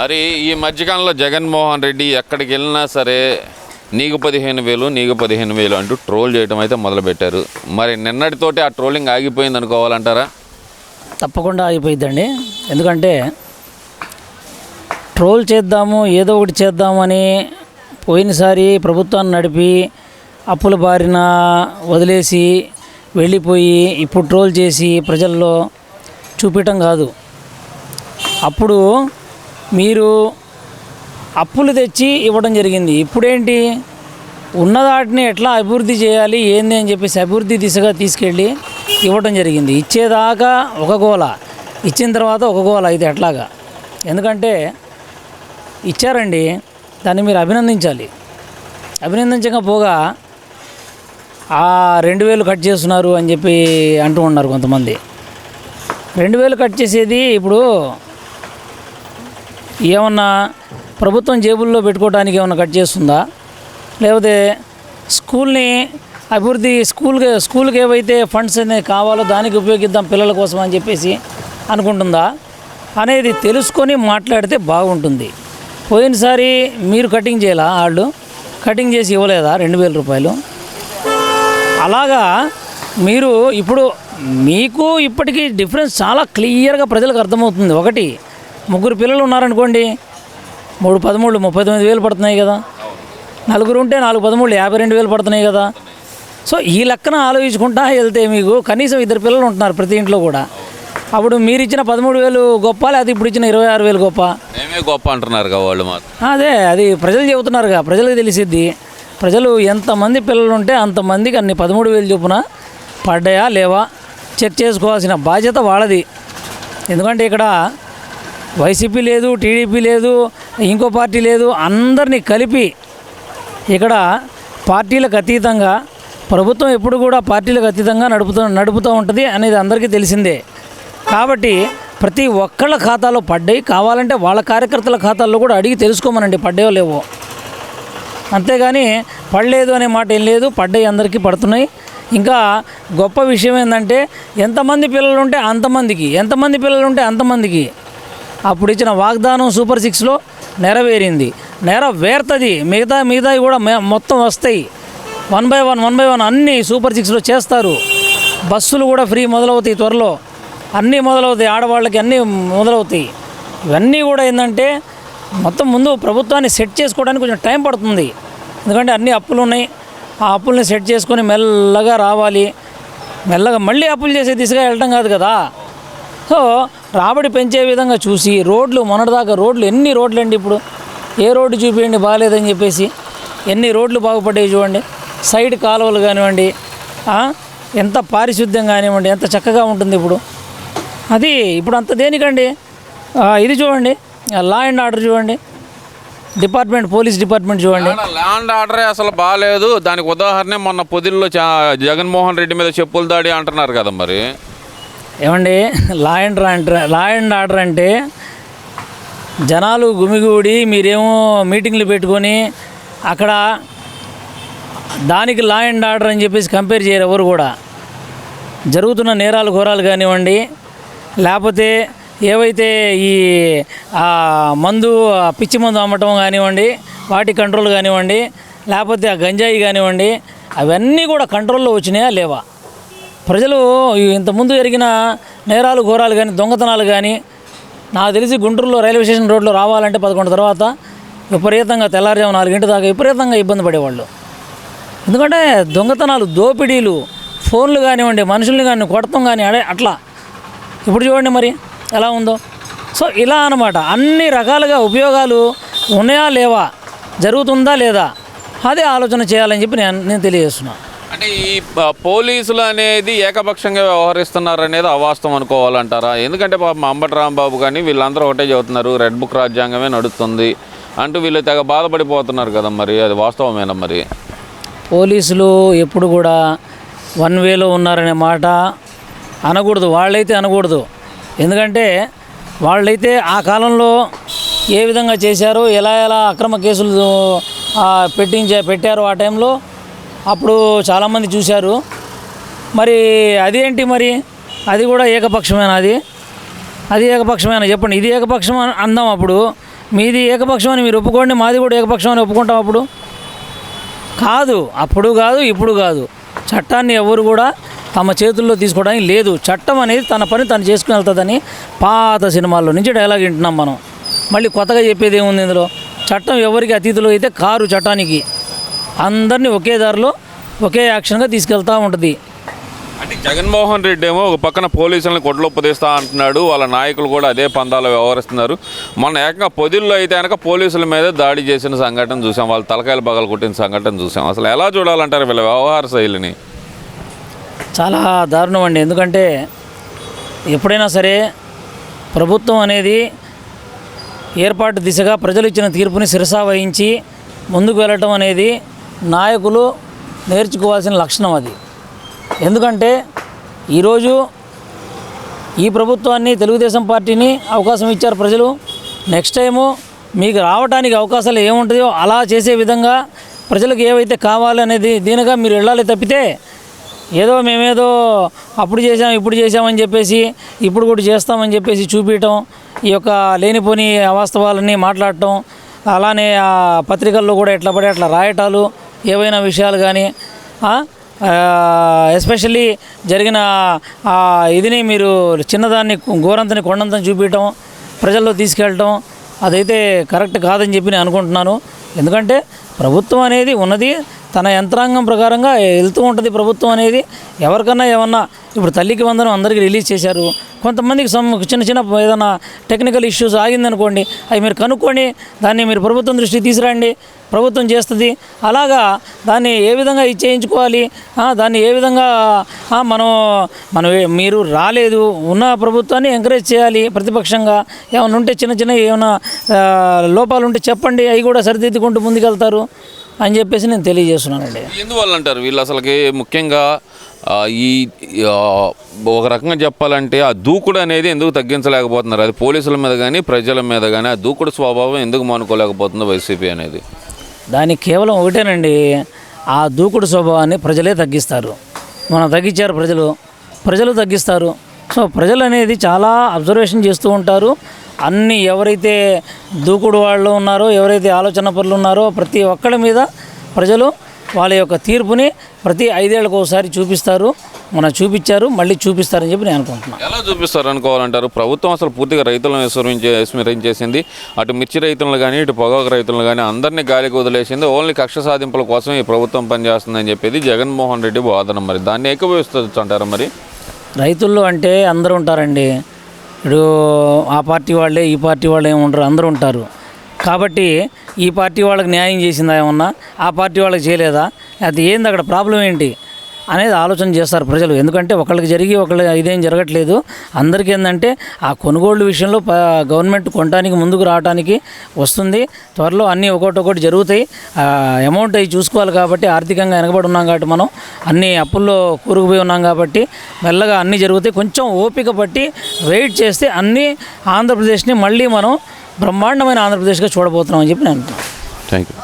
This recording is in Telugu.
అరే ఈ మధ్యకాలంలో జగన్మోహన్ రెడ్డి ఎక్కడికి వెళ్ళినా సరే నీకు 15,000 నీకు 15,000 అంటూ ట్రోల్ చేయడం అయితే మొదలుపెట్టారు. మరి నిన్నటితోటి ఆ ట్రోలింగ్ ఆగిపోయింది అనుకోవాలంటారా? తప్పకుండా ఆగిపోయిద్దండి. ఎందుకంటే ట్రోల్ చేద్దాము ఏదో ఒకటి చేద్దామని పోయినసారి ప్రభుత్వాన్ని నడిపి అప్పుల బారిన వదిలేసి వెళ్ళిపోయి ఇప్పుడు ట్రోల్ చేసి ప్రజల్లో చూపించటం కాదు. అప్పుడు మీరు అప్పులు తెచ్చి ఇవ్వడం జరిగింది. ఇప్పుడేంటి ఉన్నదాటిని ఎట్లా అభివృద్ధి చేయాలి ఏంది అని చెప్పేసి అభివృద్ధి దిశగా తీసుకెళ్ళి ఇవ్వడం జరిగింది. ఇచ్చేదాకా ఒక గోల, ఇచ్చిన తర్వాత ఒక గోల అయితే ఎట్లాగా? ఎందుకంటే ఇచ్చారండి, దాన్ని మీరు అభినందించాలి. అభినందించకపోగా 2,000 కట్ చేస్తున్నారు అని చెప్పి అంటూ ఉన్నారు కొంతమంది. 2,000 కట్ చేసేది ఇప్పుడు ఏమన్నా ప్రభుత్వం జేబుల్లో పెట్టుకోవడానికి ఏమన్నా కట్ చేస్తుందా? లేకపోతే స్కూల్ని అభివృద్ధి స్కూల్కి ఏవైతే ఫండ్స్ అనేది కావాలో దానికి ఉపయోగిద్దాం పిల్లల కోసం అని చెప్పేసి అనుకుంటుందా అనేది తెలుసుకొని మాట్లాడితే బాగుంటుంది. పోయినసారి మీరు కటింగ్ చేయాలా? వాళ్ళు కటింగ్ చేసి ఇవ్వలేదా 2,000 రూపాయలు? అలాగా మీరు ఇప్పుడు మీకు ఇప్పటికీ డిఫరెన్స్ చాలా క్లియర్గా ప్రజలకు అర్థమవుతుంది. ఒకటి, 3 పిల్లలు ఉన్నారనుకోండి, 3 13 39,000 పడుతున్నాయి కదా. 4 ఉంటే 4 13 52,000 పడుతున్నాయి కదా. సో ఈ లెక్కన ఆలోచించుకుంటా వెళ్తే మీకు కనీసం 2 పిల్లలు ఉంటున్నారు ప్రతి ఇంట్లో కూడా. అప్పుడు మీరు ఇచ్చిన 13,000 గొప్ప, లేదా ఇప్పుడు ఇచ్చిన 26,000 గొప్ప? మేమే గొప్ప అంటున్నారు వాళ్ళు మాత్రం. అదే అది ప్రజలు చెబుతున్నారుగా, ప్రజలకు తెలిసిద్ది. ప్రజలు ఎంతమంది పిల్లలు ఉంటే అంతమందికి అన్ని 13,000 చొప్పున పడ్డాయా లేవా చెక్ చేసుకోవాల్సిన బాధ్యత వాళ్ళది. ఎందుకంటే ఇక్కడ వైసీపీ లేదు, టీడీపీ లేదు, ఇంకో పార్టీ లేదు, అందరినీ కలిపి ఇక్కడ పార్టీలకు అతీతంగా ప్రభుత్వం ఎప్పుడు కూడా పార్టీలకు అతీతంగా నడుపుతూ ఉంటుంది అనేది అందరికీ తెలిసిందే. కాబట్టి ప్రతి ఒక్కళ్ళ ఖాతాలో పడ్డాయి. కావాలంటే వాళ్ళ కార్యకర్తల ఖాతాల్లో కూడా అడిగి తెలుసుకోమనండి పడ్డాయో లేవో. అంతేగాని పడలేదు అనే మాట ఏం లేదు, పడ్డాయి, అందరికీ పడుతున్నాయి. ఇంకా గొప్ప విషయం ఏంటంటే ఎంతమంది పిల్లలు ఉంటే అంతమందికి, ఎంతమంది పిల్లలు ఉంటే అంతమందికి అప్పుడు ఇచ్చిన వాగ్దానం సూపర్ 6లో నెరవేరింది, నెరవేరుతుంది. మిగతావి కూడా మొత్తం వస్తాయి. 1 by 1 అన్నీ సూపర్ 6లో చేస్తారు. బస్సులు కూడా ఫ్రీ మొదలవుతాయి త్వరలో, అన్నీ మొదలవుతాయి, ఆడవాళ్ళకి అన్నీ మొదలవుతాయి. ఇవన్నీ కూడా ఏంటంటే మొత్తం ముందు ప్రభుత్వాన్ని సెట్ చేసుకోవడానికి కొంచెం టైం పడుతుంది. ఎందుకంటే అన్ని అప్పులు ఉన్నాయి. ఆ అప్పుల్ని సెట్ చేసుకొని మెల్లగా రావాలి. మెల్లగా మళ్ళీ అప్పులు చేసే దిశగా వెళ్ళటం కాదు కదా. సో రాబడి పెంచే విధంగా చూసి రోడ్లు, మొన్నటిదాకా రోడ్లు ఎన్ని రోడ్లు అండి, ఇప్పుడు ఏ రోడ్డు చూపించండి బాగాలేదని చెప్పేసి ఎన్ని రోడ్లు బాగుపడ్డాయి చూడండి. సైడ్ కాలువలు కానివ్వండి, ఎంత పారిశుద్ధ్యం కానివ్వండి, ఎంత చక్కగా ఉంటుంది ఇప్పుడు. అది ఇప్పుడు అంత దేనికండి? ఇది చూడండి, లా అండ్ ఆర్డర్ చూడండి, డిపార్ట్మెంట్, పోలీస్ డిపార్ట్మెంట్ చూడండి. లా అండ్ ఆర్డరే అసలు బాగాలేదు. దానికి ఉదాహరణ మొన్న పొదిల్లో జగన్మోహన్ రెడ్డి మీద చెప్పుల దాడి అంటున్నారు కదా. మరి ఏమండి, లా అండ్ ఆర్డర్ అంటే జనాలు గుమిగూడి మీరేమో మీటింగ్లు పెట్టుకొని అక్కడ దానికి లా అండ్ ఆర్డర్ అని చెప్పేసి కంపేర్ చేయరు ఎవరు కూడా. జరుగుతున్న నేరాలు ఘోరాలు కానివ్వండి, లేకపోతే ఏవైతే ఈ మందు, పిచ్చి మందు అమ్మటం కానివ్వండి, వాటి కంట్రోల్ కానివ్వండి, లేకపోతే ఆ గంజాయి కానివ్వండి, అవన్నీ కూడా కంట్రోల్లో వచ్చినాయా లేవా? ప్రజలు ఇంతకుముందు జరిగిన నేరాలు ఘోరాలు కానీ, దొంగతనాలు కానీ, నాకు తెలిసి గుంటూరులో రైల్వే స్టేషన్ రోడ్లో రావాలంటే 11 తర్వాత విపరీతంగా తెల్లారుజాము 4 గంటల దాకా విపరీతంగా ఇబ్బంది పడేవాళ్ళు. ఎందుకంటే దొంగతనాలు, దోపిడీలు, ఫోన్లు కానివ్వండి, మనుషుల్ని కానీ కొడతాం కానీ అట్లా. ఇప్పుడు చూడండి మరి ఎలా ఉందో. సో ఇలా అన్నమాట, అన్ని రకాలుగా ఉపయోగాలు ఉన్నాయా లేవా, జరుగుతుందా లేదా, అదే ఆలోచన చేయాలని చెప్పి నేను తెలియజేస్తున్నాను. అంటే ఈ పోలీసులు అనేది ఏకపక్షంగా వ్యవహరిస్తున్నారు అనేది అవాస్తవం అనుకోవాలంటారా? ఎందుకంటే పాపం అంబటి రాంబాబు కానీ వీళ్ళందరూ ఒకటే చెబుతున్నారు, రెడ్ బుక్ రాజ్యాంగమే నడుస్తుంది అంటూ వీళ్ళు తెగ బాధపడిపోతున్నారు కదా. మరి అది వాస్తవమేనా? మరి పోలీసులు ఎప్పుడు కూడా 1 వేలో ఉన్నారనే మాట అనకూడదు, వాళ్ళైతే అనకూడదు. ఎందుకంటే వాళ్ళైతే ఆ కాలంలో ఏ విధంగా చేశారో, ఎలా అక్రమ కేసులు పెట్టారో ఆ టైంలో అప్పుడు చాలామంది చూశారు. మరి అదేంటి మరి, అది కూడా ఏకపక్షమేనా? అది ఏకపక్షమేనా చెప్పండి. ఇది ఏకపక్షం అందాం. అప్పుడు మీది ఏకపక్షం అని మీరు ఒప్పుకోండి, మాది కూడా ఏకపక్షం అని ఒప్పుకుంటాం. అప్పుడు కాదు, అప్పుడు కాదు, ఇప్పుడు కాదు. చట్టాన్ని ఎవరు కూడా తమ చేతుల్లో తీసుకోవడానికి లేదు. చట్టం అనేది తన పని తను చేసుకుని వెళ్తుందని పాత సినిమాల్లో నుంచి డైలాగ్ వింటున్నాం మనం. మళ్ళీ కొత్తగా చెప్పేది ఏముంది ఇందులో? చట్టం ఎవరికి అతీతులు అయితే కారు చట్టానికి అందరినీ ఒకే దారిలో ఒకే యాక్షన్గా తీసుకెళ్తూ ఉంటుంది. అంటే జగన్మోహన్ రెడ్డి ఏమో ఒక పక్కన పోలీసులను కొట్లొప్పదీస్తా అంటున్నాడు, వాళ్ళ నాయకులు కూడా అదే పందాలు వ్యవహరిస్తున్నారు. మొన్న ఏకంగా పొదిల్లో అయితే కనుక పోలీసుల మీద దాడి చేసిన సంఘటన చూసాం, వాళ్ళ తలకాయలు పగలు కొట్టిన సంఘటన చూసాం. అసలు ఎలా చూడాలంటారు వీళ్ళ వ్యవహార శైలిని? చాలా దారుణం అండి. ఎందుకంటే ఎప్పుడైనా సరే ప్రభుత్వం అనేది ఏర్పాటు దిశగా ప్రజలు ఇచ్చిన తీర్పుని శిరసా వహించి ముందుకు వెళ్ళటం అనేది నాయకులు నేర్చుకోవాల్సిన లక్షణం అది. ఎందుకంటే ఈరోజు ఈ ప్రభుత్వాన్ని, తెలుగుదేశం పార్టీని అవకాశం ఇచ్చారు ప్రజలు. నెక్స్ట్ టైము మీకు రావడానికి అవకాశాలు ఏముంటుందో అలా చేసే విధంగా ప్రజలకు ఏవైతే కావాలనేది దీనిగా మీరు వెళ్ళాలి తప్పితే ఏదో మేమేదో అప్పుడు చేసాం ఇప్పుడు చేసామని చెప్పేసి ఇప్పుడు కూడా చేస్తామని చెప్పేసి చూపించటం, ఈ యొక్క లేనిపోని అవాస్తవాలన్నీ మాట్లాడటం, అలానే ఆ పత్రికల్లో కూడా ఎట్లా పడే అట్లా రాయటాలు, ఏవైనా విషయాలు కానీ ఎస్పెషల్లీ జరిగిన ఇదిని మీరు చిన్నదాన్ని ఘోరంతని కొండంతని చూపించటం, ప్రజల్లో తీసుకెళ్ళటం అదైతే కరెక్ట్ కాదని చెప్పి నేను అనుకుంటున్నాను. ఎందుకంటే ప్రభుత్వం అనేది ఉన్నది తన యంత్రాంగం ప్రకారంగా వెళ్తూ ఉంటుంది. ప్రభుత్వం అనేది ఎవరికన్నా ఏమన్నా ఇప్పుడు తల్లికి వందనం అందరికీ రిలీజ్ చేశారు. కొంతమందికి చిన్న చిన్న ఏదైనా టెక్నికల్ ఇష్యూస్ ఆగిందనుకోండి, అవి మీరు కనుక్కొని దాన్ని మీరు ప్రభుత్వం దృష్టికి తీసుకురండి, ప్రభుత్వం చేస్తుంది. అలాగా దాన్ని ఏ విధంగా చేయించుకోవాలి, దాన్ని ఏ విధంగా మనం మీరు రాలేదు ఉన్న ప్రభుత్వాన్ని ఎంకరేజ్ చేయాలి. ప్రతిపక్షంగా ఏమైనా ఉంటే ఏమైనా లోపాలు ఉంటే చెప్పండి, అవి కూడా సరిదిద్దుకుంటూ ముందుకెళ్తారు అని చెప్పేసి నేను తెలియజేస్తున్నానండి. ఎందువల్ల అంటారు వీళ్ళు అసలుకి ముఖ్యంగా ఈ ఒక రకంగా చెప్పాలంటే ఆ దూకుడు అనేది ఎందుకు తగ్గించలేకపోతున్నారు? అది పోలీసుల మీద కానీ ప్రజల మీద కానీ ఆ దూకుడు స్వభావం ఎందుకు మానుకోలేకపోతుందో వైసీపీ అనేది? దానికి కేవలం ఒకటేనండి, ఆ దూకుడు స్వభావాన్ని ప్రజలే తగ్గిస్తారు. మనం తగ్గించారు, ప్రజలు తగ్గిస్తారు. సో ప్రజలు అనేది చాలా అబ్జర్వేషన్ చేస్తూ ఉంటారు. అన్నీ ఎవరైతే దూకుడు వాళ్ళు ఉన్నారో, ఎవరైతే ఆలోచన పరులు ఉన్నారో ప్రతి ఒక్కడి మీద ప్రజలు వాళ్ళ యొక్క తీర్పుని ప్రతి 5 ఏళ్ళకు ఒకసారి చూపిస్తారు. చూపించారు, మళ్ళీ చూపిస్తారని చెప్పి నేను అనుకుంటున్నాను. ఎలా చూపిస్తారు అనుకోవాలంటారు? ప్రభుత్వం అసలు పూర్తిగా రైతులను విస్మరించేసింది. అటు మిర్చి రైతులను కానీ ఇటు పొగాకు రైతులను కానీ అందరినీ గాలికి వదిలేసింది. ఓన్లీ కక్ష సాధింపుల కోసం ఈ ప్రభుత్వం పనిచేస్తుందని చెప్పేది జగన్మోహన్ రెడ్డి వాదన. మరి దాన్ని ఏకీభవిస్తూ అంటారా? మరి రైతుల్లో అంటే అందరూ ఉంటారండి. ఇప్పుడు ఆ పార్టీ వాళ్ళే ఈ పార్టీ వాళ్ళు ఏమి ఉండరు, అందరూ ఉంటారు. కాబట్టి ఈ పార్టీ వాళ్ళకి న్యాయం చేసిందా ఏమన్నా, ఆ పార్టీ వాళ్ళకి చేయలేదా, అది ఏంది అక్కడ ప్రాబ్లం ఏంటి అనేది ఆలోచన చేస్తారు ప్రజలు. ఎందుకంటే ఒకళ్ళకి జరిగి ఇదేం జరగట్లేదు. అందరికీ ఏంటంటే ఆ కొనుగోళ్ల విషయంలో గవర్నమెంట్ కొనడానికి ముందుకు రావడానికి వస్తుంది. త్వరలో అన్నీ ఒకటి జరుగుతాయి. అమౌంట్ అవి చూసుకోవాలి కాబట్టి ఆర్థికంగా వెనకబడి ఉన్నాం కాబట్టి మనం అన్ని అప్పుల్లో కూరుకుపోయి ఉన్నాం కాబట్టి మెల్లగా అన్నీ జరుగుతాయి. కొంచెం ఓపిక పట్టి వెయిట్ చేస్తే అన్నీ ఆంధ్రప్రదేశ్ని మళ్ళీ మనం బ్రహ్మాండమైన ఆంధ్రప్రదేశ్గా చూడబోతున్నాం అని చెప్పి నేను అంటున్నాను. Thank you.